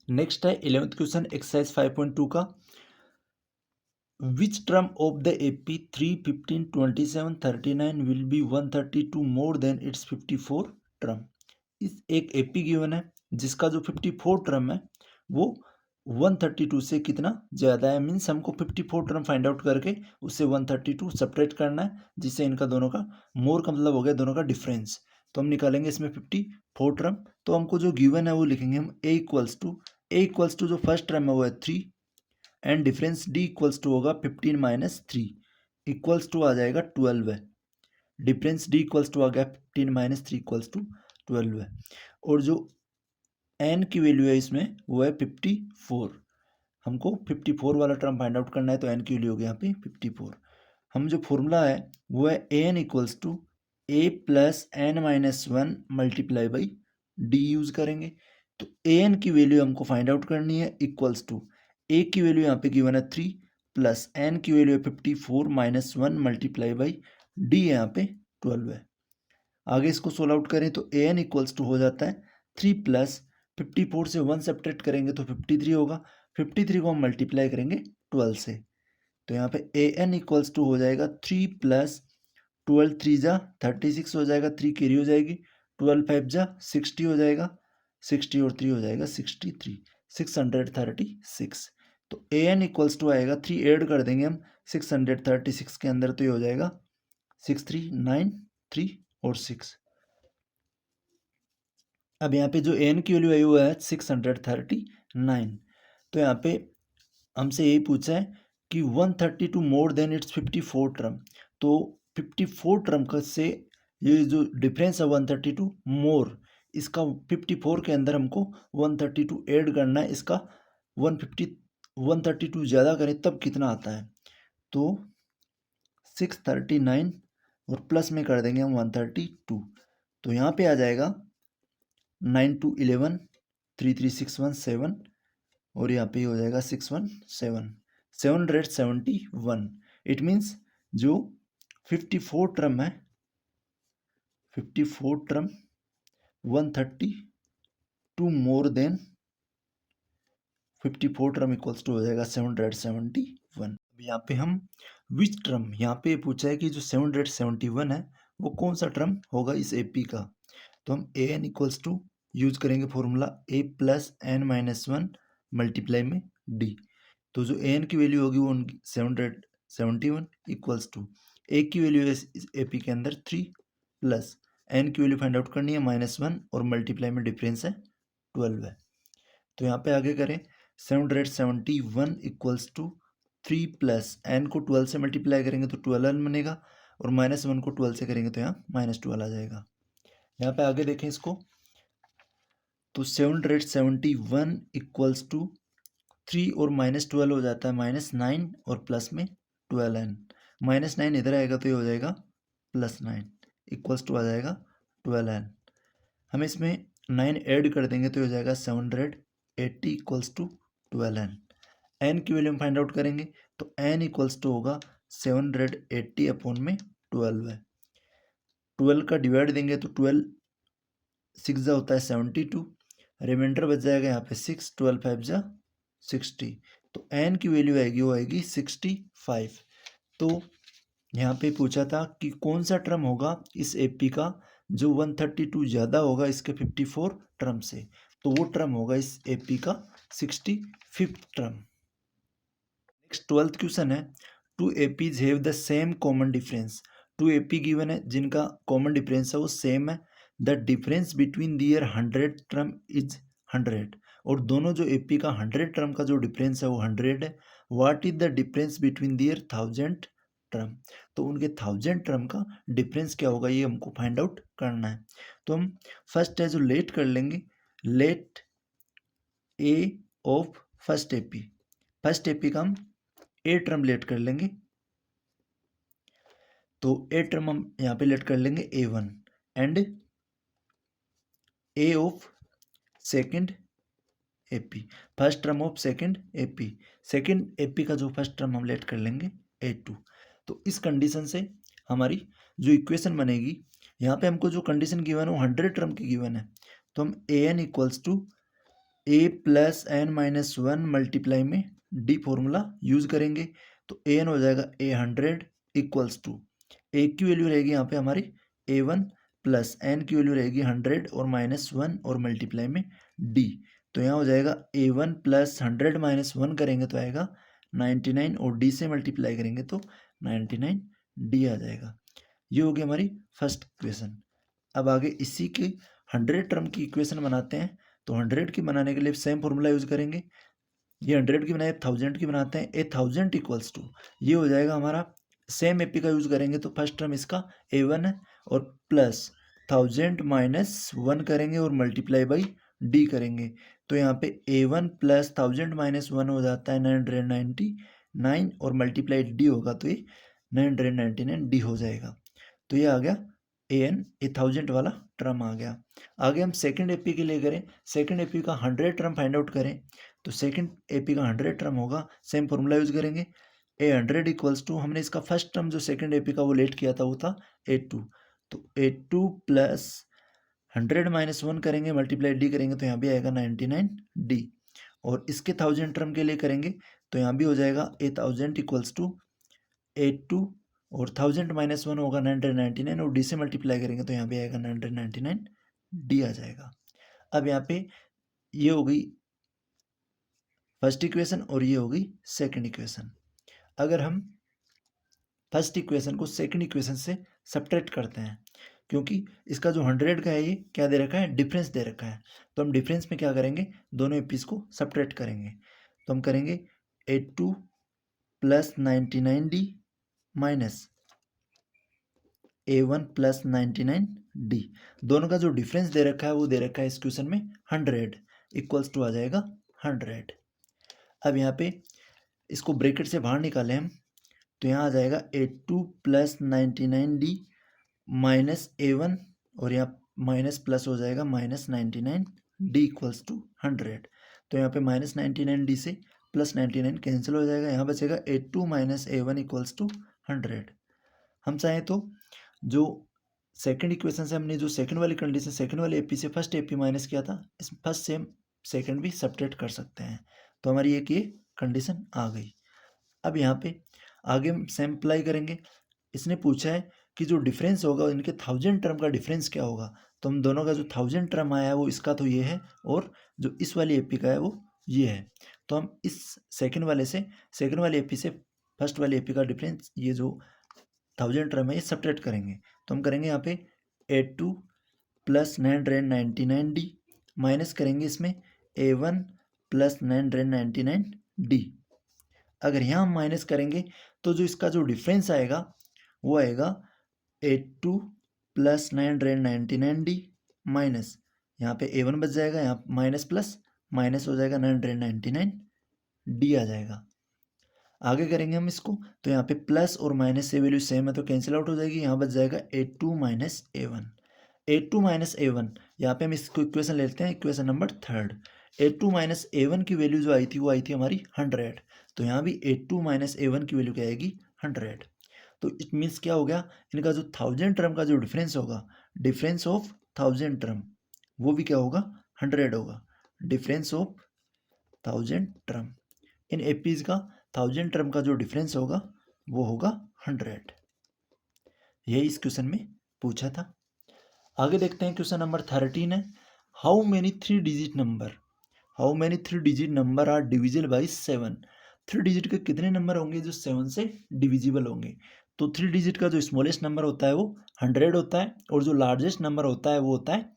Next है 11th question exercise 5.2 का। Which term of the AP 3, 15, 27, 39 will be 132 more then it's 54 term. इस एक AP given है जिसका जो 54 टर्म है वो 132 से कितना ज़्यादा है। मीन्स हमको 54 टर्म फाइंड आउट करके उससे 132 सपरेट करना है, जिससे इनका दोनों का मोर का मतलब हो गया दोनों का डिफरेंस। तो हम निकालेंगे इसमें 54 टर्म। तो हमको जो गिवन है वो लिखेंगे हम ए इक्वल्स टू जो फर्स्ट टर्म है वो है 3 and difference d equals to होगा 15 माइनस 3 इक्वल्स टू आ जाएगा 12 है। डिफरेंस डी इक्वल्स टू आ गया 15 माइनस 3 इक्वल्स टू 12 है। और जो एन की वैल्यू है इसमें वो है 54। हमको 54 वाला टर्म फाइंड आउट करना है, तो एन की वैल्यू होगी यहाँ पे 54। हम जो फॉर्मूला है वो है A N equals to A plus N minus 1 multiply by D use करेंगे। तो ए एन की वैल्यू हमको फाइंड आउट करनी है इक्वल्स टू ए की वैल्यू यहाँ पे गिवन है 3 प्लस एन की वैल्यू है 54 माइनस 1 मल्टीप्लाई बाई डी यहाँ पे 12 है। आगे इसको सोल्व आउट करें तो ए एन इक्वल्स टू हो जाता है 3 प्लस 54 से 1 सब्ट्रैक्ट करेंगे तो 53 होगा। 53 को हम मल्टीप्लाई करेंगे 12 से, तो यहाँ पे ए एन इक्वल्स टू हो जाएगा 3 प्लस 12 3 जा 36 हो जाएगा, 3 कैरी हो जाएगी, 12 5 जा 60 हो जाएगा, 60 और 3 हो जाएगा 63, 636। तो ए एन इक्वल्स टू आएगा 3 ऐड कर देंगे हम 636 के अंदर, तो ये हो जाएगा 6393 और 6। अब यहाँ पे जो एन की वैल्यू आई हुआ है 639। तो यहाँ पे हमसे यही पूछा है कि 132 मोर देन इट्स 54 टर्म। तो 54 टर्म का से ये जो डिफरेंस है 132 मोर, इसका 54 के अंदर हमको 132 ऐड करना है। इसका 132 ज़्यादा करें तब कितना आता है, तो 639 और प्लस में कर देंगे हम 132। तो यहाँ पे आ जाएगा 9 2 11 3 3 6 1 7 और यहाँ पे हो जाएगा 617 771। इट मीन्स जो 54 टर्म है 54 term 132 more than 54 term equals to हो जाएगा 771। यहाँ पे हम विच टर्म, यहाँ पे पूछा है कि जो 771 है वो कौन सा टर्म होगा इस एपी का। तो हम A N equals to use करेंगे फॉर्मूला ए प्लस एन माइनस 1 मल्टीप्लाई में डी। तो जो ए एन की वैल्यू होगी वो 771 इक्वल्स टू ए की वैल्यू है इस ए पी के अंदर 3 प्लस एन की वैल्यू फाइंड आउट करनी है -1 और मल्टीप्लाई में डिफरेंस है 12 है। तो यहाँ पे आगे करें 771 इक्वल्स टू 3 प्लस एन को 12 से मल्टीप्लाई करेंगे तो 12 बनेगा और -1 को 12 से करेंगे तो यहाँ -12 आ जाएगा। यहाँ पे आगे देखें इसको, तो 771 इक्वल्स टू 3 और -12 हो जाता है -9 और प्लस में 12n। -9 इधर आएगा तो ये हो जाएगा +9 इक्वल्स टू आ जाएगा 12n। हम इसमें 9 ऐड कर देंगे तो ये हो जाएगा 780 इक्वल्स टू 12n। n की वैल्यू हम फाइंड आउट करेंगे तो n इक्वल्स टू होगा 780 अपॉन में 12 है। 12 का डिवाइड देंगे तो 12 6 जा होता है 72, रिमाइंडर बच जाएगा यहाँ पे 6, 12 5 जा 60। तो एन की वैल्यू आएगी वो आएगी 65। तो यहाँ पे पूछा था कि कौन सा टर्म होगा इस एपी का जो 132 ज़्यादा होगा इसके 54 टर्म से, तो वो टर्म होगा इस एपी का 65th term. Next 12th question है, two APs have the same common difference. Two AP given है जिनका कॉमन डिफरेंस है वो सेम है। The difference between their 100 term is 100। और दोनों जो एपी का 100 टर्म का जो डिफरेंस है वो 100 है। What is the difference between their 1000 term. तो उनके 1000 टर्म का डिफरेंस क्या होगा ये हमको फाइंड आउट करना है। तो हम फर्स्ट है जो लेट कर लेंगे, let a of first AP का हम ए टर्म लेट कर लेंगे। तो ए टर्म हम यहाँ पे लेट कर लेंगे A1 and A of second AP, first term of second AP का जो फर्स्ट टर्म हम लेट कर लेंगे A2। तो इस कंडीशन से हमारी जो इक्वेशन बनेगी, यहाँ पे हमको जो कंडीशन गिवन है वो 100 टर्म की गिवन है। तो हम A N equals to A plus N minus one multiply में डी फॉर्मूला यूज़ करेंगे, तो ए एन हो जाएगा ए 100 इक्वल्स टू ए की वैल्यू रहेगी यहाँ पे हमारी A1 प्लस एन की वैल्यू रहेगी 100 और माइनस वन और मल्टीप्लाई में डी, तो यहाँ हो जाएगा A1 प्लस 100 माइनस वन करेंगे तो आएगा 99 और डी से मल्टीप्लाई करेंगे तो 99 डी आ जाएगा। ये हो गई हमारी फर्स्ट इक्वेशन। अब आगे इसी के 100 टर्म की इक्वेशन बनाते हैं, तो 100 की बनाने के लिए सेम फॉर्मूला यूज़ करेंगे। ये 100 की बनाए 1000 की बनाते हैं, ए 1000 इक्वल्स टू ये हो जाएगा हमारा सेम एपी का यूज़ करेंगे, तो फर्स्ट टर्म इसका A1 है और प्लस 1000 माइनस वन करेंगे और मल्टीप्लाई बाई डी करेंगे, तो यहाँ पे A1 प्लस 1000 माइनस वन हो जाता है 999 और मल्टीप्लाई डी होगा तो ये 999 डी हो जाएगा। तो ये आ गया AN, ए 1000 वाला टर्म आ गया। आगे हम सेकंड एपी के लिए करें, सेकंड एपी का 100 टर्म फाइंड आउट करें, तो सेकंड एपी का 100 टर्म होगा, सेम फॉर्मूला यूज़ करेंगे। A100 इक्वल्स टू हमने इसका फर्स्ट टर्म जो सेकंड एपी का वो लेट किया था वो था A2, तो A2 प्लस 100 माइनस वन करेंगे मल्टीप्लाई डी करेंगे तो यहाँ भी आएगा 99 डी, और इसके 1000 टर्म के लिए करेंगे तो यहाँ भी हो जाएगा A1000 इक्वल्स टू A2 और 1000 माइनस वन होगा 999 और डी से मल्टीप्लाई करेंगे तो यहाँ भी आएगा 999 डी आ जाएगा। अब यहाँ पे ये हो गई फर्स्ट इक्वेशन और ये हो गई सेकंड इक्वेशन। अगर हम फर्स्ट इक्वेशन को सेकंड इक्वेशन से सब्ट्रैक्ट करते हैं, क्योंकि इसका जो 100 का है ये क्या दे रखा है, डिफरेंस दे रखा है, तो हम डिफरेंस में क्या करेंगे, दोनों एपीस को सब्ट्रैक्ट करेंगे, तो हम करेंगे A2 plus 99 D minus A1 plus 99 D, दोनों का जो डिफरेंस दे रखा है वो दे रखा है इस क्वेश्चन में 100 इक्वल्स टू आ जाएगा 100। अब यहाँ पे इसको ब्रैकेट से बाहर निकालें हम, तो यहाँ आ जाएगा A2 plus 99 D minus A1 और यहाँ माइनस प्लस हो जाएगा माइनस 99 डी इक्वल्स टू 100, तो यहाँ पे माइनस 99 डी से प्लस 99 कैंसिल हो जाएगा, यहाँ बचेगा A2 minus A1 equals to 100। हम चाहें तो जो सेकंड इक्वेशन से हमने जो सेकंड वाली कंडीशन सेकंड वाले एपी से फर्स्ट एपी माइनस किया था, इस फर्स्ट से सेकंड भी सब्ट्रैक्ट कर सकते हैं, तो हमारी एक ये कंडीशन आ गई। अब यहाँ पे आगे हम सेम अप्लाई करेंगे। इसने पूछा है कि जो डिफरेंस होगा इनके 1000 टर्म का डिफरेंस क्या होगा, तो हम दोनों का जो 1000 टर्म आया है वो इसका तो ये है और जो इस वाली एपी का है वो ये है, तो हम इस सेकंड वाले एपी से फर्स्ट वाली एपी का डिफरेंस ये जो 1000 टर्म है ये सब्ट्रैक्ट करेंगे, तो हम करेंगे यहाँ पे A2 प्लस 999 डी माइनस करेंगे इसमें A1 प्लस 999 डी। अगर यहाँ हम माइनस करेंगे तो जो इसका जो डिफरेंस आएगा वो आएगा A2 प्लस 999 डी माइनस यहाँ पे A1 बच जाएगा, यहाँ माइनस प्लस माइनस हो जाएगा 999 डी आ जाएगा। आगे करेंगे हम इसको, तो यहाँ पे प्लस और माइनस से वैल्यू सेम है तो कैंसिल आउट हो जाएगी, यहाँ बच जाएगा A2 minus A1। A2 minus A1 यहाँ पे हम इसको इक्वेशन लेते हैं, equation number third. A2 minus A1 की वैल्यू जो आई थी वो आई थी हमारी 100, तो यहाँ भी A2 माइनस A1 की वैल्यू क्या आएगी 100। तो इट मीन्स क्या हो गया, इनका जो 1000 टर्म का जो डिफरेंस होगा, डिफरेंस ऑफ 1000 टर्म वो भी क्या होगा 100 होगा, difference of 1000 term in APs का 1000 टर्म का जो डिफरेंस होगा वो होगा 100। यही इस क्वेश्चन में पूछा था। आगे देखते हैं क्वेश्चन नंबर 13 है, how many three digit number are divisible by 7। Three digit के कितने नंबर होंगे जो 7 से डिविजिबल होंगे, तो थ्री डिजिट का जो स्मॉलेस्ट नंबर होता है वो 100 होता है और जो लार्जेस्ट नंबर होता है वो होता है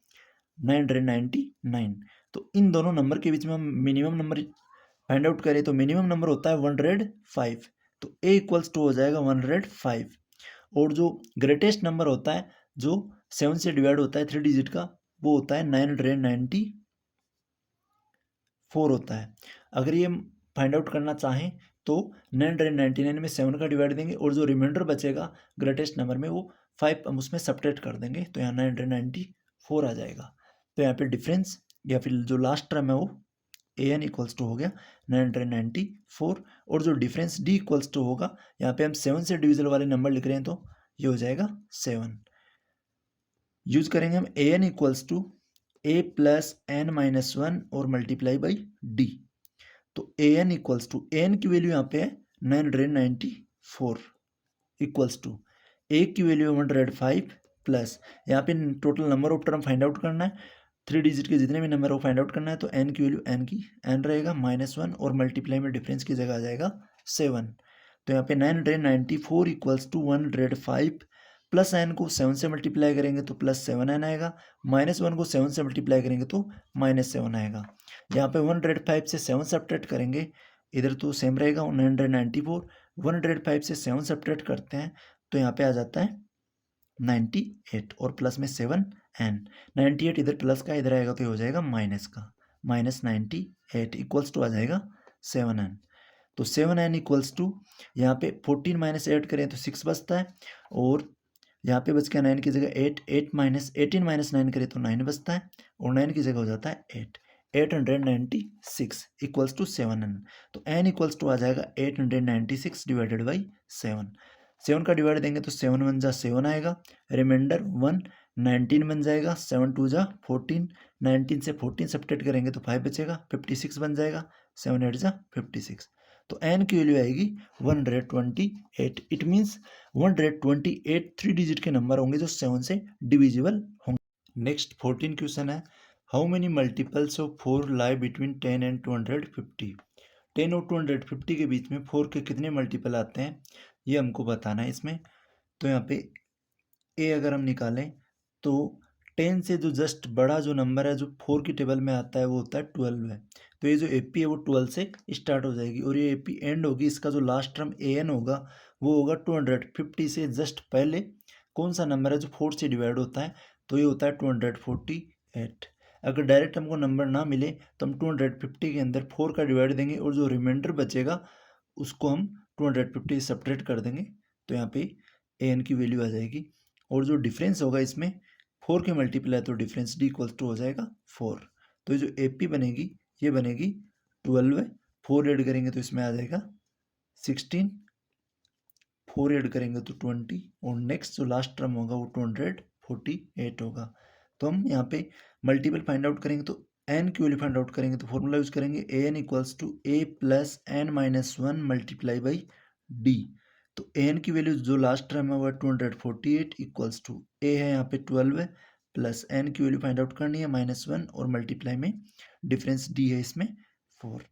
999। तो इन दोनों नंबर के बीच में हम मिनिमम नंबर फाइंड आउट करें तो मिनिमम नंबर होता है 105, तो A इक्वल्स टू हो जाएगा 105, और जो ग्रेटेस्ट नंबर होता है जो 7 से डिवाइड होता है थ्री डिजिट का वो होता है 994 होता है। अगर ये फाइंड आउट करना चाहें तो 999 में 7 का डिवाइड देंगे और जो रिमाइंडर बचेगा ग्रेटेस्ट नंबर में वो 5 हम उसमें सब्ट्रैक्ट कर देंगे, तो यहाँ 994 आ जाएगा। तो यहाँ पे डिफरेंस या फिर जो लास्ट टर्म है वो AN इक्वल्स टू हो गया 994, और जो डिफरेंस D इक्वल्स टू होगा, यहाँ पे हम 7 से डिविजल वाले नंबर लिख रहे हैं तो ये हो जाएगा 7। यूज करेंगे हम AN equals to A plus N minus one और मल्टीप्लाई बाई डी। तो A N equals to, A N की वैल्यू यहाँ पे है 994 इक्वल्स टू ए की वैल्यू 105 प्लस यहाँ पे total number of term find out करना है, 3 डिजिट के जितने भी नंबर वो फाइंड आउट करना है। तो एन की वैल्यू एन रहेगा -1 और मल्टीप्लाई में डिफरेंस की जगह आ जाएगा 7। तो यहाँ पे 994 इक्वल्स टू 105 प्लस एन को 7 से मल्टीप्लाई करेंगे तो +7n आएगा, -1 को 7 से मल्टीप्लाई करेंगे तो -7 आएगा। यहाँ पे 105 से 7 सब्ट्रैक्ट करेंगे, इधर तो सेम रहेगा 994, 105 से 7 सब्ट्रैक्ट करते हैं तो यहाँ पे आ जाता है 98 और प्लस में 7n। 98 इधर प्लस का, इधर आएगा तो ये हो जाएगा माइनस का, -98 इक्वल्स टू आ जाएगा 7n। तो 7n इक्वल्स टू यहाँ पे 14 माइनस 8 करें तो 6 बचता है, और यहाँ पे बच गया 9 की जगह 8, 18 माइनस 9 करें तो 9 बचता है, और 9 की जगह हो जाता है 896 इक्वल्स टू 7n। तो n इक्वल्स टू आ जाएगा 896 डिवाइडेड बाई 7। 7 का डिवाइड देंगे तो 7 1 जा 7 आएगा, रिमाइंडर 1, 19 बन जाएगा, 7 2 जा 14, 19 से 14 सब्ट्रैक्ट करेंगे तो 5 बचेगा, 56 बन जाएगा, 7 8 जा 56। तो n की वैल्यू आएगी 128। इट मीन्स 128 3 डिजिट के नंबर होंगे जो 7 से डिविजिबल होंगे। नेक्स्ट 14 क्वेश्चन है, how many multiples of 4 lie between 10 and 250। 10 और 250 के बीच में 4 के कितने मल्टीपल आते हैं ये हमको बताना है इसमें। तो यहाँ पे ए अगर हम निकालें तो 10 से जो जस्ट बड़ा जो नंबर है जो 4 की टेबल में आता है वो होता है 12 है। तो ये जो एपी है वो 12 से स्टार्ट हो जाएगी, और ये एपी एंड होगी, इसका जो लास्ट टर्म ए एन होगा वो होगा 250 से जस्ट पहले कौन सा नंबर है जो 4 से डिवाइड होता है, तो ये होता है 248। अगर डायरेक्ट हमको नंबर ना मिले तो हम 250 के अंदर 4 का डिवाइड देंगे, और जो रिमाइंडर बचेगा उसको हम 250 सब्ट्रैक्ट कर देंगे, तो यहाँ पे ए एन की वैल्यू आ जाएगी। और जो डिफरेंस होगा इसमें 4 के मल्टीपल है तो डिफरेंस डी इक्वल्स टू हो जाएगा 4। तो ये जो ए पी बनेगी ये बनेगी 12 है, 4 ऐड करेंगे तो इसमें आ जाएगा 16, 4 ऐड करेंगे तो 20, और नेक्स्ट जो लास्ट टर्म होगा वो 248 होगा। तो हम यहाँ पे मल्टीपल फाइंड आउट करेंगे तो एन की वैल्यू फाइंड आउट करेंगे तो फॉर्मूला यूज करेंगे A N equals to A plus N minus 1 multiply by D. तो ए एन की वैल्यू जो लास्ट टर्म है वो 248 इक्वल्स टू ए है यहाँ पे 12 है, प्लस एन की वैल्यू फाइंड आउट करनी है -1 और मल्टीप्लाई में डिफरेंस डी है इसमें 4।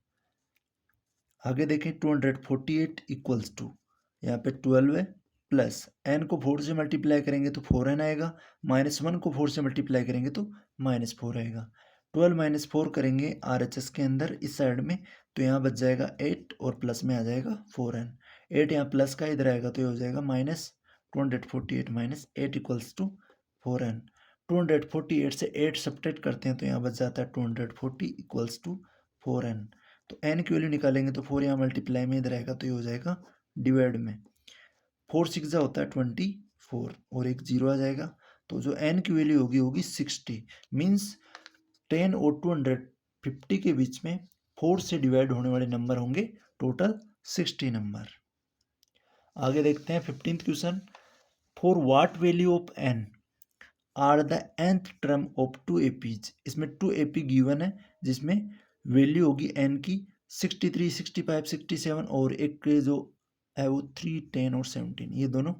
आगे देखें 248 इक्वल्स टू यहाँ पे 12 है, प्लस एन को 4 से मल्टीप्लाई करेंगे तो 4n आएगा, -1 को 4 से मल्टीप्लाई करेंगे तो -4 आएगा। 12 - 4 करेंगे RHS के अंदर इस साइड में तो यहाँ बच जाएगा 8 और प्लस में आ जाएगा 4n। 8 यहाँ प्लस का इधर आएगा तो ये हो जाएगा -248 - 8 इक्वल्स टू 4n। 248 से 8 सब्ट्रैक्ट करते हैं तो यहाँ बच जाता है 240 इक्वल्स टू 4n। तो n की वैल्यू निकालेंगे तो 4 यहाँ मल्टीप्लाई में इधर आएगा तो ये हो जाएगा डिवाइड में, 4 6 होता है 24 और एक 0 आ जाएगा। तो जो n की वैल्यू होगी 60। मीन्स 10 और 250 के बीच में 4 से डिवाइड होने वाले नंबर होंगे टोटल 60 नंबर। आगे देखते हैं 15th question, for what value of n are the nth term of 2 APs. इसमें 2 एपी गिवन है जिसमें वैल्यू होगी n की 63, 65, 67 और एक जो है वो 3, 10 और 17, ये दोनों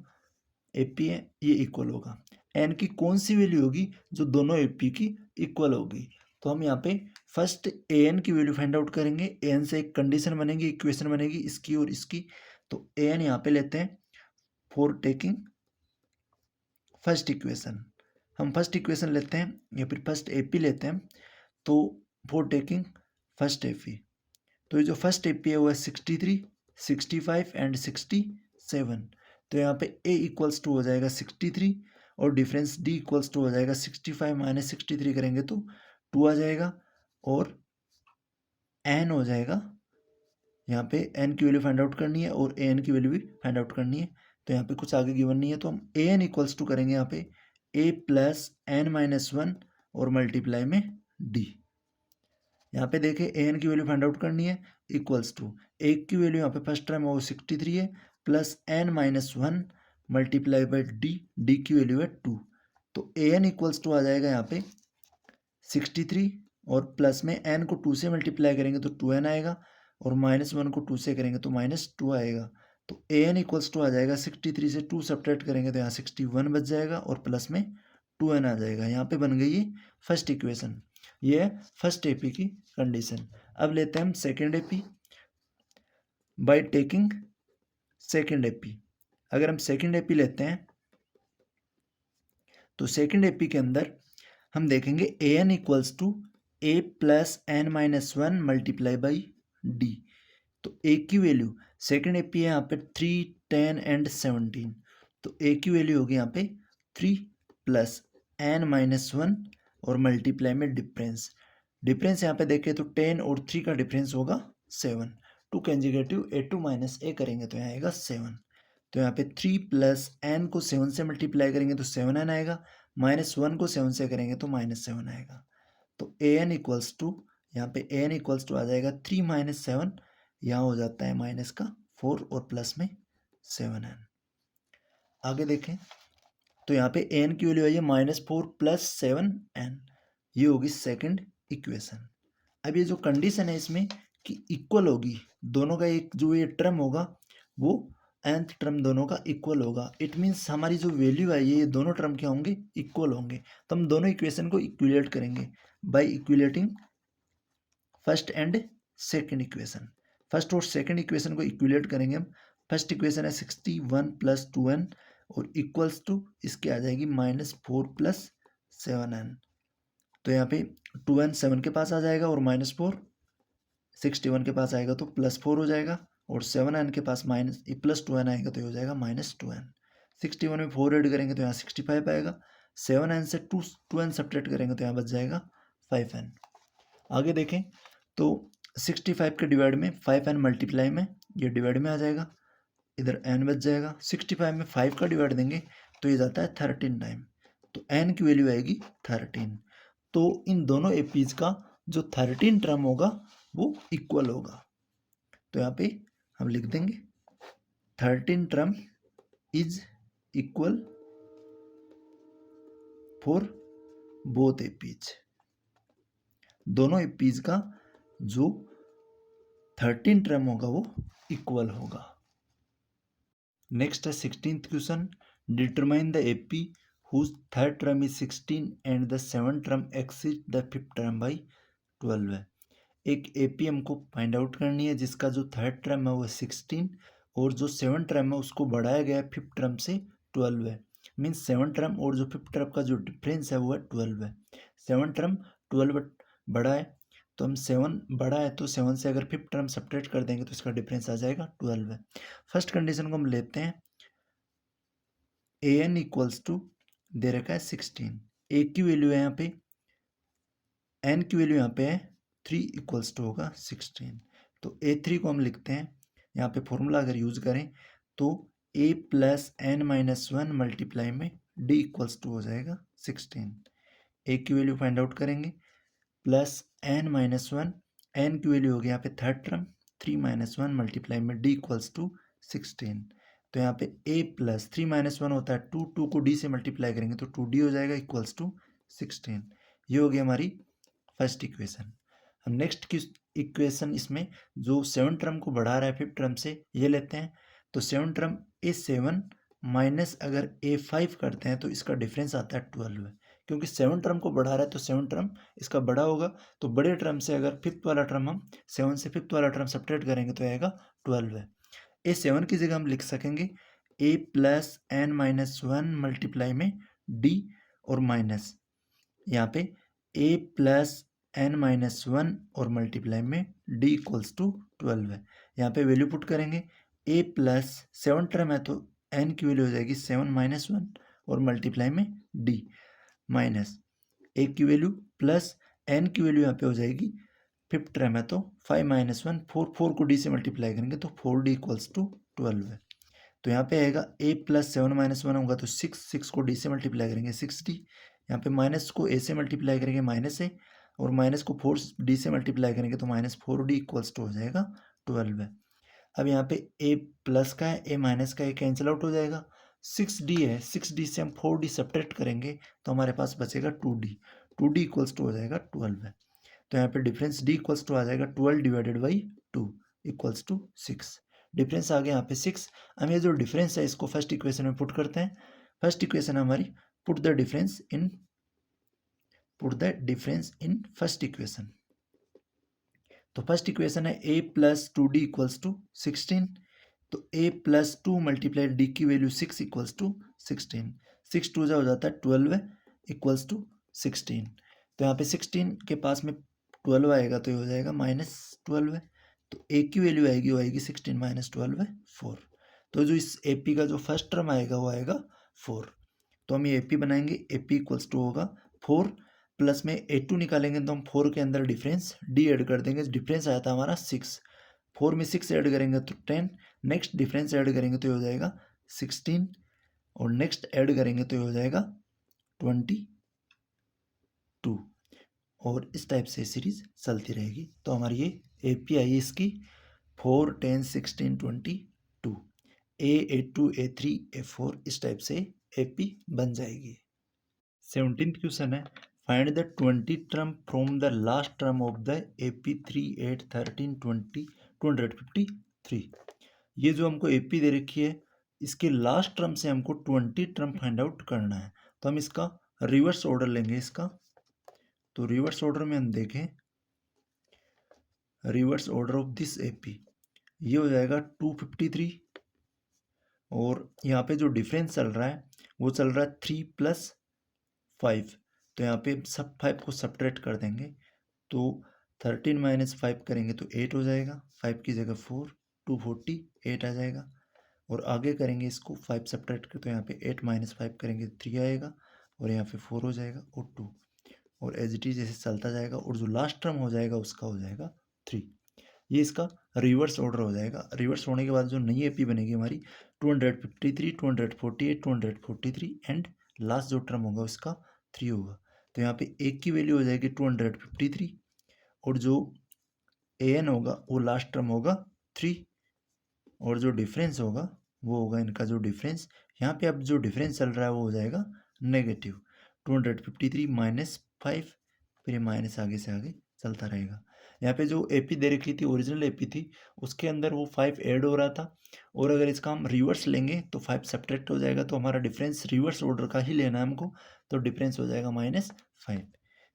एपी है, ये इक्वल होगा। n की कौन सी वैल्यू होगी जो दोनों एपी की इक्वल होगी। तो हम यहाँ पे फर्स्ट ए एन की वैल्यू फाइंड आउट करेंगे। ए एन से एक कंडीशन बनेगी, इक्वेशन बनेगी इसकी और इसकी। तो ए एन यहाँ पे लेते हैं फॉर टेकिंग फर्स्ट इक्वेशन, हम फर्स्ट इक्वेशन लेते हैं या फिर फर्स्ट एपी लेते हैं। तो फॉर टेकिंग फर्स्ट एपी, तो ये जो फर्स्ट एपी है वो है 63, 65 एंड 67। तो यहाँ पे ए इक्वल्स टू हो जाएगा 63 और डिफरेंस डी इक्वल्स टू हो जाएगा 65 - 63 करेंगे तो 2 आ जाएगा, और एन हो जाएगा, यहाँ पे एन की वैल्यू फाइंड आउट करनी है और ए एन की वैल्यू भी फाइंड आउट करनी है। तो यहाँ पे कुछ आगे गिवन नहीं है तो हम ए एन इक्वल्स टू करेंगे यहाँ पे ए प्लस एन माइनस 1 और मल्टीप्लाई में डी। यहाँ पे देखें ए एन की वैल्यू फाइंड आउट करनी है इक्वल्स टू एक की वैल्यू यहाँ पे फर्स्ट टर्म है वो 63 है, plus N minus 1 multiply by d, d की वैल्यू है 2। तो ए एन इक्वल्स टू आ जाएगा यहाँ पे 63 और प्लस में n को 2 से मल्टीप्लाई करेंगे तो 2n आएगा और -1 को 2 से करेंगे तो -2 आएगा। तो an इक्वल्स टू आ जाएगा 63 से 2 सब्ट्रैक्ट करेंगे तो यहाँ 61 बच जाएगा और प्लस में 2n आ जाएगा। यहाँ पे बन गई ये फर्स्ट इक्वेशन। ये है फर्स्ट एपी की कंडीशन। अब लेते हैं हम second AP by taking second AP. अगर हम सेकेंड एपी लेते हैं तो सेकेंड एपी के अंदर हम देखेंगे A N equals to A plus N minus one multiply by D. तो ए की वैल्यू सेकेंड एपी है यहाँ पे 3, 10 एंड 17। तो ए की वैल्यू होगी यहाँ पे 3 प्लस एन माइनस वन और मल्टीप्लाई में डिफरेंस। डिफरेंस यहाँ पे देखें तो 10 और 3 का डिफरेंस होगा 7। Two consecutive A two minus A करेंगे तो यहाँ आएगा 7। तो यहाँ पे 3 प्लस एन को 7 से मल्टीप्लाई करेंगे तो 7n आएगा, -1 को 7 से करेंगे तो -7 आएगा। तो ए एन इक्वल्स टू यहाँ पे ए एन इक्वल्स टू आ जाएगा 3 - 7, यहाँ हो जाता है माइनस का 4 और प्लस में 7n। आगे देखें तो यहाँ पे एन की वैल्यू आई है -4 प्लस 7n। ये होगी सेकंड इक्वेशन। अब ये जो कंडीशन है इसमें कि इक्वल होगी दोनों का, एक जो ये टर्म होगा वो nth टर्म दोनों का इक्वल होगा। इट मीन्स हमारी जो वैल्यू है ये दोनों टर्म क्या होंगे, इक्वल होंगे। तो हम दोनों इक्वेशन को इक्विलेट करेंगे by equating first and second equation. First और सेकंड इक्वेशन को इक्विलेट करेंगे हम। फर्स्ट इक्वेशन है 61 प्लस 2n और इक्वल्स टू इसके आ जाएगी -4 प्लस 7n। तो यहाँ पे 2n 7 के पास आ जाएगा और -4 61 के पास आएगा तो +4 हो जाएगा और 7n के पास +2n आएगा तो ये हो जाएगा -2n। 61 में 4 ऐड करेंगे तो यहाँ 65 आएगा। 7n से 2n सब्ट्रैक्ट करेंगे तो यहाँ बच जाएगा 5n। आगे देखें तो 65 के डिवाइड में 5n मल्टीप्लाई में ये डिवाइड में आ जाएगा, इधर n बच जाएगा। 65 में 5 का डिवाइड देंगे तो ये जाता है 13 टाइम, तो n की वैल्यू आएगी 13। तो इन दोनों एपीज का जो 13 टर्म होगा वो इक्वल होगा। तो यहाँ पे हम लिख देंगे 13 term is equal for both APs. दोनों एपीज का जो 13 टर्म होगा वो इक्वल होगा। नेक्स्ट है 16th question. Determine the AP whose third term is 16 and the seventh term exceeds the fifth term by 12 है। एक एपी हमको फाइंड आउट करनी है जिसका जो थर्ड टर्म है वो 16 और जो सेवन टर्म है उसको बढ़ाया गया है फिफ्थ टर्म से 12 है। मीन्स सेवन टर्म और जो फिफ्थ टर्म का जो डिफरेंस है वो है 12 है। सेवन टर्म 12 बड़ा है तो हम 7 बड़ा है तो 7 से अगर फिफ्थ टर्म सब्ट्रैक्ट कर देंगे तो इसका डिफरेंस आ जाएगा 12 है। फर्स्ट कंडीशन को हम लेते हैं ए एन इक्वल्स टू दे रखा है 16। ए की वैल्यू है यहाँ पे, एन की वैल्यू यहाँ पे है 3 इक्वल्स टू होगा 16। तो A3 को हम लिखते हैं यहाँ पे फॉर्मूला अगर यूज करें तो a plus N minus one multiply में d इक्वल्स टू हो जाएगा 16। a की वैल्यू फाइंड आउट करेंगे plus N minus one, n की वैल्यू होगी यहाँ पे थर्ड टर्म 3 - 1 मल्टीप्लाई में d इक्वल्स टू 16। तो यहाँ पे a प्लस 3 - 1 होता है 2, 2 को d से मल्टीप्लाई करेंगे तो 2d हो जाएगा इक्वल्स टू 16। ये हो गई हमारी फर्स्ट इक्वेशन। हम नेक्स्ट की इक्वेशन इसमें जो सेवन टर्म को बढ़ा रहा है फिफ्थ टर्म से ये लेते हैं। तो सेवन टर्म A7 माइनस अगर A5 करते हैं तो इसका डिफरेंस आता है 12 है, क्योंकि सेवन टर्म को बढ़ा रहा है तो सेवन टर्म इसका बड़ा होगा। तो बड़े टर्म से अगर फिफ्थ वाला टर्म हम 7 से फिफ्थ वाला टर्म सब्ट्रैक्ट करेंगे तो आएगा 12 है। A7 की जगह हम लिख सकेंगे a plus N minus one multiply में d और माइनस यहाँ पे a plus N minus one और मल्टीप्लाई में d इक्वल्स टू 12 है। यहाँ पे वैल्यू पुट करेंगे a प्लस सेवन टर्म है तो n की वैल्यू हो जाएगी 7 - 1 और मल्टीप्लाई में d माइनस a की वैल्यू प्लस n की वैल्यू यहाँ पे हो जाएगी फिफ्थ टर्म है तो 5 - 1 4, 4 को d से मल्टीप्लाई करेंगे तो 4d इक्वल्स टू 12 है। तो यहाँ पे आएगा a प्लस 7 - 1 होगा तो 6, 6 को d से मल्टीप्लाई करेंगे 6d। यहाँ पे माइनस को a से मल्टीप्लाई करेंगे माइनस a और माइनस को 4d से मल्टीप्लाई करेंगे तो -4d इक्वल्स टू हो जाएगा 12 है। अब यहाँ पे a प्लस का है, a माइनस का है, कैंसिल आउट हो जाएगा। 6d है, 6d से हम 4d सब्ट्रैक्ट करेंगे तो हमारे पास बचेगा 2d। 2d इक्वल्स टू हो जाएगा 12 है। तो यहाँ पे डिफरेंस d इक्वल्स टू आ जाएगा 12 divided by 2 equals to 6। Difference आ गया यहाँ पे 6। हम ये जो डिफरेंस है इसको फर्स्ट इक्वेशन में पुट करते हैं। फर्स्ट इक्वेशन हमारी put the difference in first equation. तो फर्स्ट इक्वेशन है a plus 2d equals to 16। तो a प्लस 2 मल्टीप्लाई d की वैल्यू 6 इक्वल्स टू 16। 6 2 हो जाता है 12 इक्वल्स टू 16। तो यहाँ पे 16 के पास में 12 आएगा तो ये हो जाएगा -12। तो a की वैल्यू आएगी, वो आएगी 16 माइनस 12 4। तो जो इस AP का जो फर्स्ट टर्म आएगा वो आएगा 4। तो हम ये AP बनाएंगे, AP इक्वल्स टू होगा 4 प्लस में A2 निकालेंगे तो हम 4 के अंदर डिफरेंस D ऐड कर देंगे। डिफरेंस आया था हमारा 6, 4 में 6 ऐड करेंगे तो 10, नेक्स्ट डिफरेंस ऐड करेंगे तो ये हो जाएगा 16 और नेक्स्ट ऐड करेंगे तो ये हो जाएगा 22 और इस टाइप से सीरीज चलती रहेगी। तो हमारी ये AP आई इसकी 4 10 16 22 A2 A3 A4 इस टाइप से AP बन जाएगी। 17th क्वेश्चन है find the 20 term from the last term of the AP 3 8 13 20 253। ये जो हमको AP दे रखी है इसके लास्ट टर्म से हमको 20 टर्म फाइंड आउट करना है। तो हम इसका रिवर्स ऑर्डर लेंगे इसका। तो रिवर्स ऑर्डर में हम देखें, reverse order of this AP ये हो जाएगा 253 और यहाँ पे जो डिफरेंस चल रहा है वो चल रहा है 3 प्लस 5। तो यहाँ पे सब 5 को सब्ट्रैक्ट कर देंगे तो 13 माइनस 5 करेंगे तो 8 हो जाएगा, 5 की जगह 4, 248 आ जाएगा। और आगे करेंगे इसको 5 सब्ट्रैक्ट कर तो यहाँ पे 8 माइनस 5 करेंगे 3 आएगा और यहाँ पे 4 हो जाएगा और 2 और एज इट इज जैसे चलता जाएगा और जो लास्ट टर्म हो जाएगा उसका हो जाएगा 3। ये इसका रिवर्स ऑर्डर हो जाएगा। रिवर्स होने के बाद जो नई AP बनेगी हमारी 253 248 243 एंड लास्ट जो टर्म होगा उसका 3 होगा। तो यहाँ पे एक की वैल्यू हो जाएगी 253 और जो AN होगा वो लास्ट टर्म होगा 3 और जो डिफरेंस होगा वो होगा इनका जो डिफरेंस। यहाँ पे अब जो डिफरेंस चल रहा है वो हो जाएगा नेगेटिव 253 माइनस 5, फिर ये माइनस आगे से आगे चलता रहेगा। यहाँ पे जो AP दे रखी थी ओरिजिनल AP थी उसके अंदर वो 5 ऐड हो रहा था और अगर इसका हम रिवर्स लेंगे तो 5 सब्ट्रैक्ट हो जाएगा। तो हमारा डिफरेंस रिवर्स ऑर्डर का ही लेना है हमको, तो डिफरेंस हो जाएगा -5।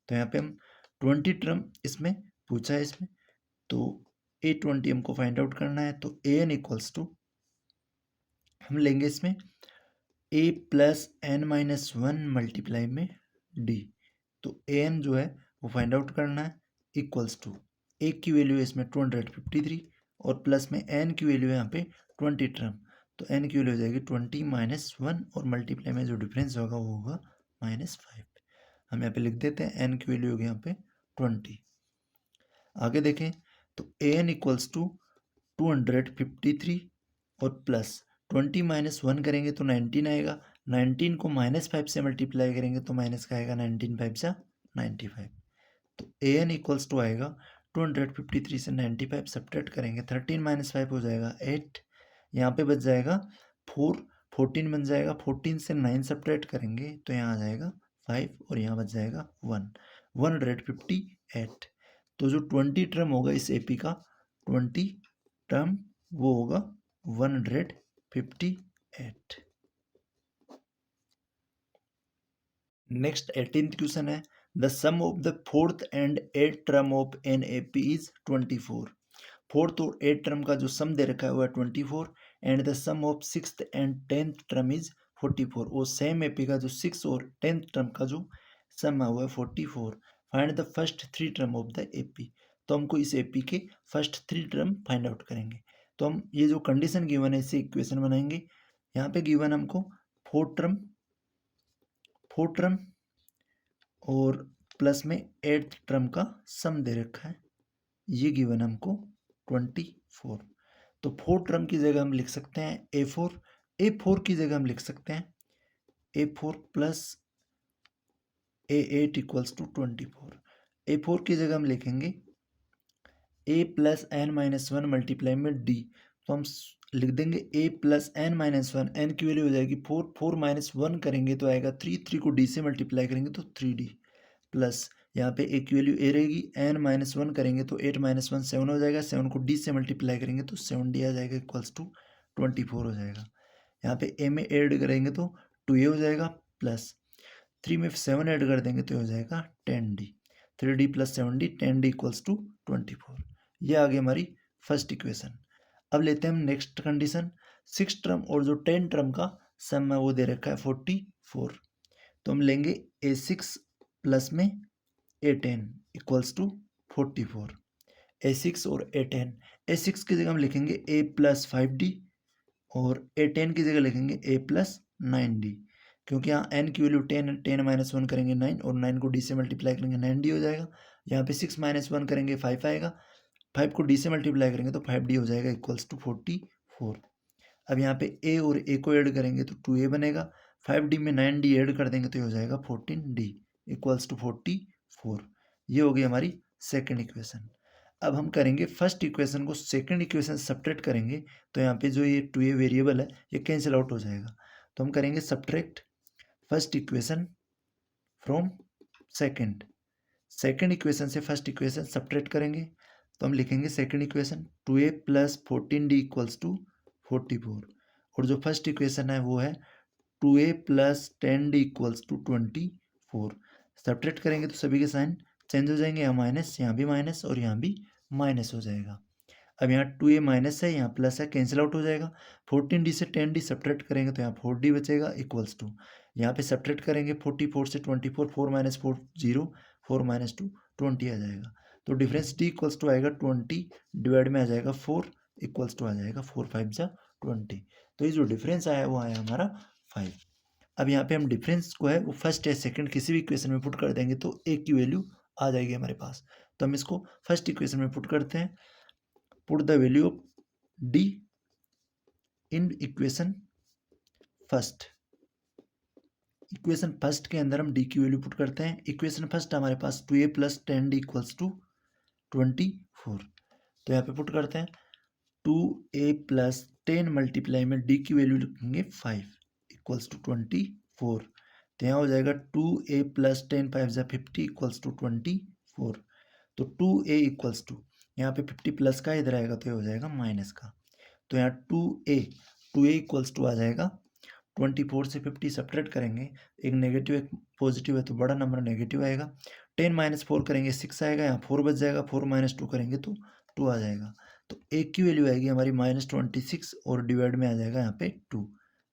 तो यहाँ पे हम 20 टर्म इसमें पूछा है इसमें, तो A20 हमको फाइंड आउट करना है। तो AN इक्वल्स टू हम लेंगे इसमें A plus n minus 1 multiply में D। तो AN जो है वो फाइंड आउट करना है इक्वल्स टू A की वैल्यू है इसमें 253 और प्लस में n की वैल्यू है यहाँ पे 20 टर्म। तो n की वैल्यू हो जाएगी 20 माइनस 1 और मल्टीप्लाई में जो डिफरेंस होगा वो होगा -5। हम यहाँ पे लिख देते हैं n की वैल्यू होगी यहाँ पे 20। आगे देखें तो AN इक्वल्स टू 253 और प्लस 20 माइनस 1 करेंगे तो 19 आएगा, 19 को -5 से मल्टीप्लाई करेंगे तो माइनस का आएगा 19 5 से 95। तो AN इक्वल्स टू आएगा 253 से 95 सब्ट्रैक्ट करेंगे 13 माइनस 5 हो जाएगा 8, यहाँ पे बच जाएगा 4, 14 बन जाएगा, 14 से 9 सब्ट्रैक्ट करेंगे तो यहाँ आ जाएगा 5 और यहाँ बच जाएगा 158। तो जो 20 टर्म होगा इस AP का 20 टर्म वो होगा 158। नेक्स्ट 18th क्वेश्चन है the sum of the fourth and eighth term of an AP is 24। Fourth और एट टर्म का जो सम दे रखा है वो है 24 and the sum of sixth and 10th term is 44। और सेम AP का जो 6 और 10th टर्म का जो सम है वो है 44। Find the first 3 term of the AP। तो हमको इस AP के फर्स्ट 3 टर्म फाइंड आउट करेंगे। तो हम ये जो कंडीशन गिवन है इससे इक्वेशन बनाएंगे। यहाँ पे गिवन हमको 4 टर्म और प्लस में 8th टर्म का सम दे रखा है, ये गिवन हमको 24। तो 4 टर्म की जगह हम लिख सकते हैं A4 की जगह हम लिख सकते हैं A4 plus A8 equals to 24। A4 की जगह हम लिखेंगे A plus n minus 1 multiply में D। तो हम लिख देंगे A plus n minus 1, n की वैल्यू हो जाएगी 4, 4 माइनस 1 करेंगे तो आएगा 3, 3 को D से मल्टीप्लाई करेंगे तो 3D प्लस यहाँ पे ए की वैल्यू ए रहेगी, n माइनस 1 करेंगे तो 8 माइनस 1 7 हो जाएगा, 7 को d से मल्टीप्लाई करेंगे तो 7d आ जाएगा इक्वल्स टू 24 हो जाएगा। यहाँ पे a में ऐड करेंगे तो 2a हो जाएगा, प्लस 3 में 7 ऐड कर देंगे तो हो जाएगा 10d, 3d plus 7d 10d equals to 24। ये आ गई हमारी फर्स्ट इक्वेशन। अब लेते हैं हम नेक्स्ट कंडीशन, 6 टर्म और जो 10 टर्म का सम है वो दे रखा है 44। तो हम लेंगे a6 प्लस में a10 इक्वल्स टू 44। a6 और a10, a6 की जगह हम लिखेंगे a प्लस 5d और a10 की जगह लिखेंगे a प्लस 9d, क्योंकि यहाँ n की वैल्यू 10, 10 माइनस 1 करेंगे 9 और 9 को d से मल्टीप्लाई करेंगे 9d हो जाएगा। यहाँ पे 6 माइनस 1 करेंगे 5 आएगा, 5 को d से मल्टीप्लाई करेंगे तो 5d हो जाएगा इक्वल्स टू 44। अब यहाँ पे a और a को ऐड करेंगे तो 2a बनेगा, 5d में 9d ऐड कर देंगे तो ये हो जाएगा 14d इक्वल्स टू 44। ये हो गई हमारी सेकंड इक्वेशन। अब हम करेंगे फर्स्ट इक्वेशन को सेकंड इक्वेशन सब्ट्रैक्ट करेंगे, तो यहाँ पे जो ये 2a वेरिएबल है ये कैंसिल आउट हो जाएगा। तो हम करेंगे subtract first equation from second equation से फर्स्ट इक्वेशन सब्ट्रैक्ट करेंगे तो हम लिखेंगे second equation 2a plus 14d equals to 44, और जो फर्स्ट इक्वेशन है वो है 2a plus 10d equals to 24। Subtract करेंगे तो सभी के साइन चेंज हो जाएंगे, यहाँ माइनस, यहाँ भी माइनस और यहाँ भी माइनस हो जाएगा। अब यहाँ 2a माइनस है, यहाँ प्लस है, कैंसिल आउट हो जाएगा। 14d से 10d सब्ट्रैक्ट करेंगे तो यहाँ 4d बचेगा इक्वल्स टू, यहाँ पे सब्ट्रैक्ट करेंगे 44 से 24, 4 माइनस 4 0, 4 माइनस 2 20 आ जाएगा। तो डिफरेंस d इक्वल्स टू आएगा 20 डिवाइड में आ जाएगा 4 इक्वल्स टू आ जाएगा 4 5 जा 20। तो ये जो डिफरेंस आया वो आया हमारा 5। अब यहाँ पे हम डिफरेंस को है वो फर्स्ट या सेकंड किसी भी इक्वेशन में पुट कर देंगे तो a की वैल्यू आ जाएगी हमारे पास। तो हम इसको फर्स्ट इक्वेशन में पुट करते हैं, put the value of d in equation first. Equation first के अंदर हम d की वैल्यू पुट करते हैं। इक्वेशन फर्स्ट हमारे पास 2a plus 10d equals to 24। तो यहाँ पे पुट करते हैं 2a प्लस 10 मल्टीप्लाई में d की वैल्यू लिखेंगे 5 इक्वल्स टू 24। तो यहाँ हो जाएगा 2a प्लस 10 5 जा 50 इक्वल्स टू 24। तो 2a इक्वल्स टू यहाँ पे 50 प्लस का इधर आएगा तो ये हो जाएगा माइनस का। तो यहाँ 2a इक्वल्स टू आ जाएगा 24 से 50 सब्ट्रैक्ट करेंगे, एक नेगेटिव एक पॉजिटिव है तो बड़ा नंबर नेगेटिव आएगा। 10 माइनस 4 करेंगे 6 आएगा, यहाँ 4 बच जाएगा, 4 माइनस 2 करेंगे तो 2 आ जाएगा। तो a की वैल्यू आएगी हमारी -26 और डिवाइड में आ जाएगा यहाँ पे 2,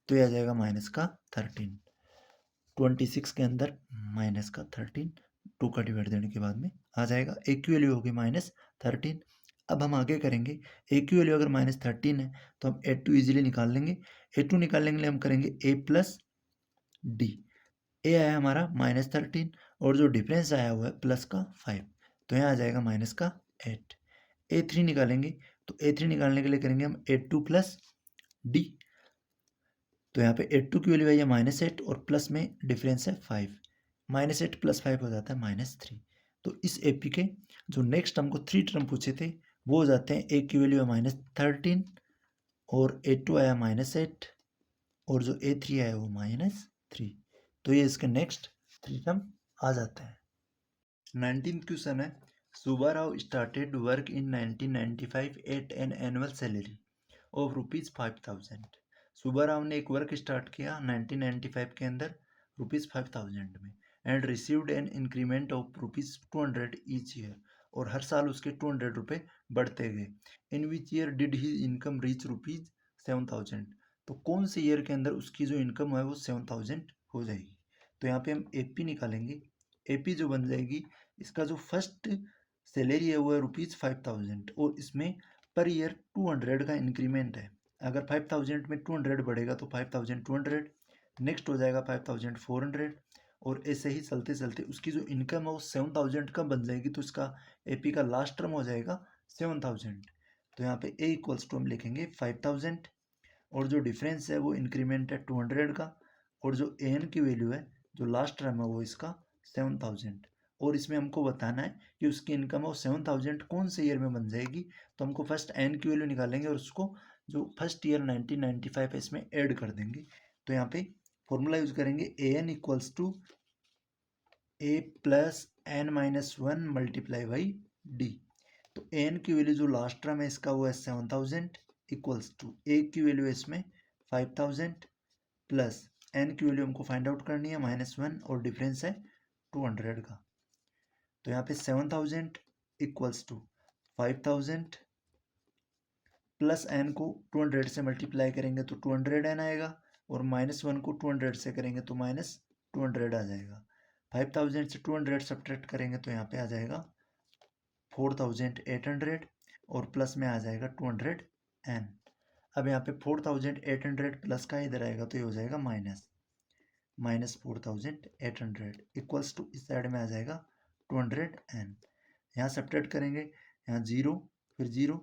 तो ये आ जाएगा माइनस का 13। 26 के अंदर माइनस का 13, 2 का डिवाइड देने के बाद में आ जाएगा। a की वैल्यू होगी -13। अब हम आगे करेंगे, a की वैल्यू अगर -13 है तो हम a2 इजीली निकाल लेंगे। a2 निकालने के लिए हम करेंगे a प्लस d। a आया हमारा -13 और जो डिफरेंस आया हुआ है प्लस का 5, तो यहाँ आ जाएगा माइनस का 8। a3 निकालेंगे तो a3 निकालने के लिए करेंगे हम a2 प्लस d। तो यहाँ पे 8 की वैल्यू आई है -8 और प्लस में डिफरेंस है 5, -8 प्लस 5 हो जाता है -3। तो इस एपी के जो नेक्स्ट हमको 3 टर्म पूछे थे वो हो जाते हैं, a की वैल्यू है -13 और a2 आया -8 और जो a3 आया वो -3। तो ये इसके नेक्स्ट 3 टर्म आ जाते हैं। 19th क्वेश्चन है, Subbarao started work in 1995 at an annual salary of ₹5000। Subbarao ने एक वर्क स्टार्ट किया 1995 के अंदर ₹5000 में, and received an increment of ₹200 each year, और हर साल उसके 200 रुपये बढ़ते गए। In which year did he income reach ₹7000। तो कौन से ईयर के अंदर उसकी जो इनकम है वो 7000 हो जाएगी। तो यहाँ पे हम एपी निकालेंगे। एपी जो बन जाएगी, इसका जो फर्स्ट सैलरी है वो है ₹5000 और इसमें पर ईयर 200 का इंक्रीमेंट है। अगर 5000 में 200 बढ़ेगा तो 5200, नेक्स्ट हो जाएगा 5400, और ऐसे ही चलते चलते उसकी जो इनकम है वो 7000 का बन जाएगी। तो इसका एपी का लास्ट टर्म हो जाएगा 7000। तो यहाँ पे ए इक्वल्स टू हम लिखेंगे 5000 और जो डिफरेंस है वो इंक्रीमेंट है 200 का, और जो ए एन की वैल्यू है जो लास्ट टर्म है वो इसका 7000। और इसमें हमको बताना है कि उसकी इनकम है वो 7000 कौन से ईयर में बन जाएगी। तो हमको फर्स्ट एन की वैल्यू निकालेंगे और उसको जो फर्स्ट ईयर 1995 है इसमें ऐड कर देंगे। तो यहाँ पे फॉर्मूला यूज करेंगे A N equals to A plus N minus one multiply by D. तो एन की वैल्यू जो लास्ट टर्म है इसका वो है 7000 इक्वल्स टू ए की वैल्यू है इसमें 5000 प्लस एन की वैल्यू हमको फाइंड आउट करनी है -1 और डिफरेंस है 200 का। तो यहाँ पे 7000 इक्वल्स टू 5000 प्लस एन को 200 से मल्टीप्लाई करेंगे तो 200 एन आएगा और -1 को 200 से करेंगे तो -200 आ जाएगा। 5000 से 200 सब्ट्रैक्ट करेंगे तो यहाँ पे आ जाएगा 4800 और प्लस में आ जाएगा 200 एन। अब यहाँ पे 4800 प्लस का इधर आएगा तो ये हो जाएगा -4800 इक्वल्स टू इस साइड में आ जाएगा 200 एन। यहाँ सब्ट्रैक्ट करेंगे, यहाँ 0 फिर 0,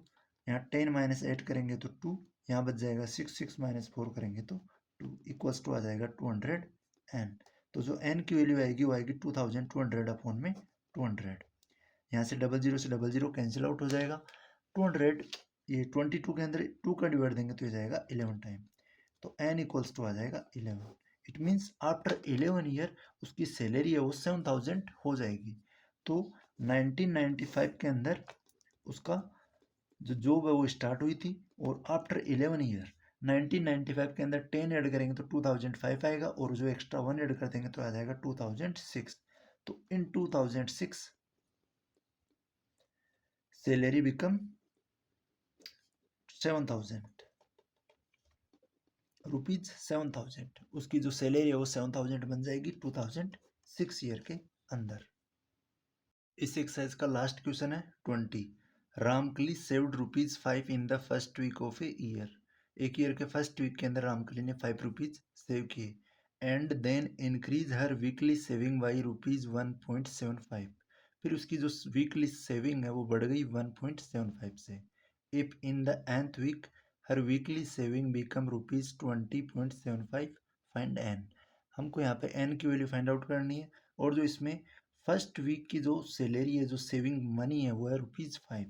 यहाँ 10 माइनस 8 करेंगे तो 2, यहाँ बच जाएगा 6, 6 माइनस 4 करेंगे तो 2 इक्वल्स टू आ जाएगा 200 एन। तो जो एन की वैल्यू आएगी वो आएगी 2200 अपॉन में 200। यहाँ से 00 से 00 कैंसिल आउट हो जाएगा। 200 ये 22 के अंदर 2 का डिवाइड देंगे तो ये जाएगा 11 टाइम, तो एन इक्वल्स टू आ जाएगा 11। इट मीन्स आफ्टर 11 ईयर उसकी सैलरी है वो 7000 हो जाएगी। तो 1995 के अंदर उसका जो जॉब है वो स्टार्ट हुई थी और आफ्टर 11 ईयर 1995 के अंदर 10 ऐड करेंगे तो 2005 आएगा और जो एक्स्ट्रा 1 ऐड कर देंगे तो आ जाएगा 2006। तो इन 2006 सैलरी बिकम 7000 रुपीज 7000, उसकी जो सैलरी है वो 7000 बन जाएगी 2006 ईयर के अंदर। इस एक्सरसाइज का लास्ट क्वेश्चन है 20। Ramkali saved ₹5 in the first week of a year. एक ईयर के फर्स्ट वीक के अंदर रामकली ने ₹5 सेव किए एंड देन इंक्रीज हर वीकली सेविंग बाई ₹1.75। फिर उसकी जो वीकली सेविंग है वो बढ़ गई 1.75 से। If in the nth week हर weekly saving become ₹20.75, find n. हमको यहाँ पे एन की वैल्यू फाइंड आउट करनी है और जो इसमें फर्स्ट वीक की जो सैलरी है, जो सेविंग मनी है वो है ₹5।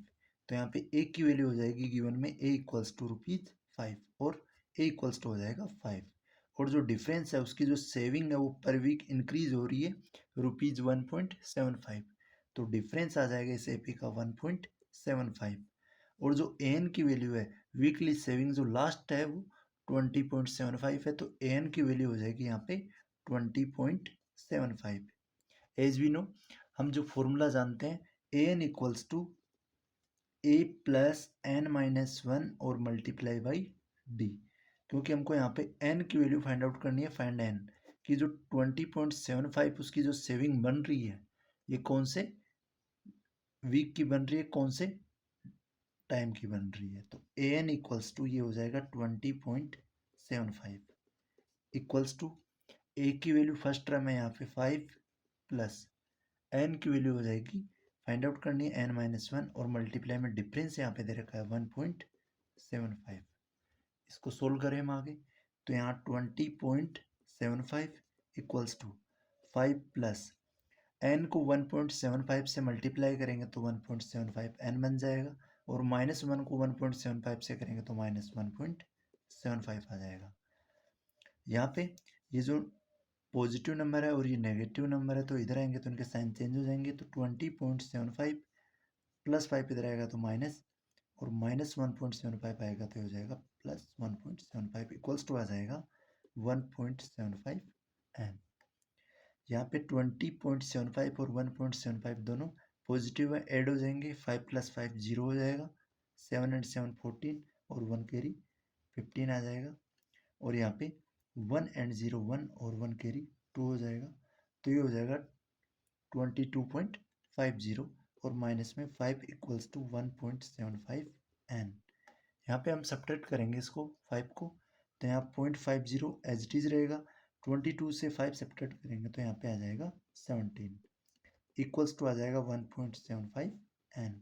तो यहाँ पे ए की वैल्यू हो जाएगी गिवन में ए इक्वल्स टू ₹5 और ए इक्वल्स टू हो जाएगा 5 और जो डिफरेंस है उसकी जो सेविंग है वो पर वीक इंक्रीज हो रही है ₹1.75, तो डिफरेंस आ जाएगा इस एपी का 1.75 और जो एन की वैल्यू है वीकली सेविंग जो लास्ट है वो 20.75 है, तो एन की वैल्यू हो जाएगी यहाँ पे 20.75। एज वी नो हम जो फॉर्मूला जानते हैं A N equals to A plus N minus one और मल्टीप्लाई बाई डी, क्योंकि हमको यहाँ पे एन की वैल्यू फाइंड आउट करनी है। फाइंड एन की जो 20.75 उसकी जो सेविंग बन रही है ये कौन से वीक की बन रही है, कौन से टाइम की बन रही है। तो ए एन इक्वल्स टू ये हो जाएगा 20.75 इक्वल्स टू ए की वैल्यू फर्स्ट टर्म है यहाँ पे 5 प्लस एन की वैल्यू हो जाएगी, फाइंड आउट करनी है n-1 और मल्टीप्लाई में डिफरेंस यहाँ पे दे रखा है 1.75। इसको सोल्व करें हम आगे तो यहाँ 20.75 इक्वल्स टू 5 प्लस एन को 1.75 से मल्टीप्लाई करेंगे तो 1.75 एन बन जाएगा और -1 को 1.75 से करेंगे तो -1.75 आ जाएगा। यहाँ पे ये जो पॉजिटिव नंबर है और ये नेगेटिव नंबर है तो इधर आएंगे तो इनके साइन चेंज हो जाएंगे। तो 20.75 प्लस 5 इधर आएगा तो माइनस और -1.75 आएगा तो हो जाएगा +1.75 इक्वल्स टू आ जाएगा 1.75 एन। यहाँ पे 20.75 और 1.75 दोनों पॉजिटिव है, ऐड हो जाएंगे। 5 + 5 0 हो जाएगा, 7 and 7 14 और 1 कैरी 15 आ जाएगा और यहाँ पे 1 and 0 1 और 1 कैरी 2 हो जाएगा। तो ये हो जाएगा 22.50 और माइनस में 5 इक्वल्स टू 1.75 एन। यहाँ पे हम सब्ट्रैक्ट करेंगे इसको 5 को तो यहाँ 0.50 एज इट इज रहेगा। 22 से 5 सब्ट्रैक्ट करेंगे तो यहाँ पे आ जाएगा 17 इक्वल्स टू आ जाएगा 1.75 एन।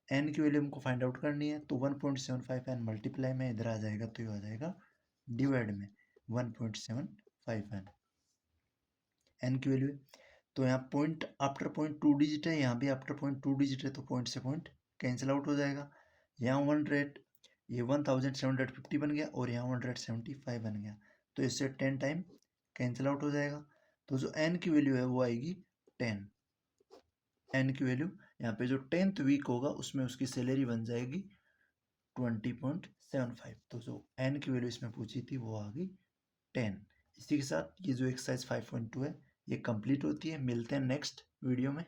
एन की वैल्यू हमको फाइंड आउट करनी है तो 1.75 एन मल्टीप्लाई में इधर आ जाएगा तो ये आ जाएगा डिवाइड में 1.75 एन। एन की वैल्यू तो यहाँ पॉइंट आफ्टर पॉइंट 2 डिजिट है, यहाँ भी आफ्टर पॉइंट 2 डिजिट है तो पॉइंट से पॉइंट कैंसिल आउट हो जाएगा। यहाँ 100 ये 1750 बन गया और यहाँ 175 बन गया तो इससे 10 टाइम कैंसिल आउट हो जाएगा। तो जो एन की वैल्यू है वो आएगी 10, एन की वैल्यू यहाँ पे जो 10th वीक होगा उसमें उसकी सैलरी बन जाएगी 20.75। तो जो एन की वैल्यू इसमें पूछी थी वो आ गई 10। इसी के साथ ये जो एक्सरसाइज 5.2 है ये कंप्लीट होती है। मिलते हैं नेक्स्ट वीडियो में।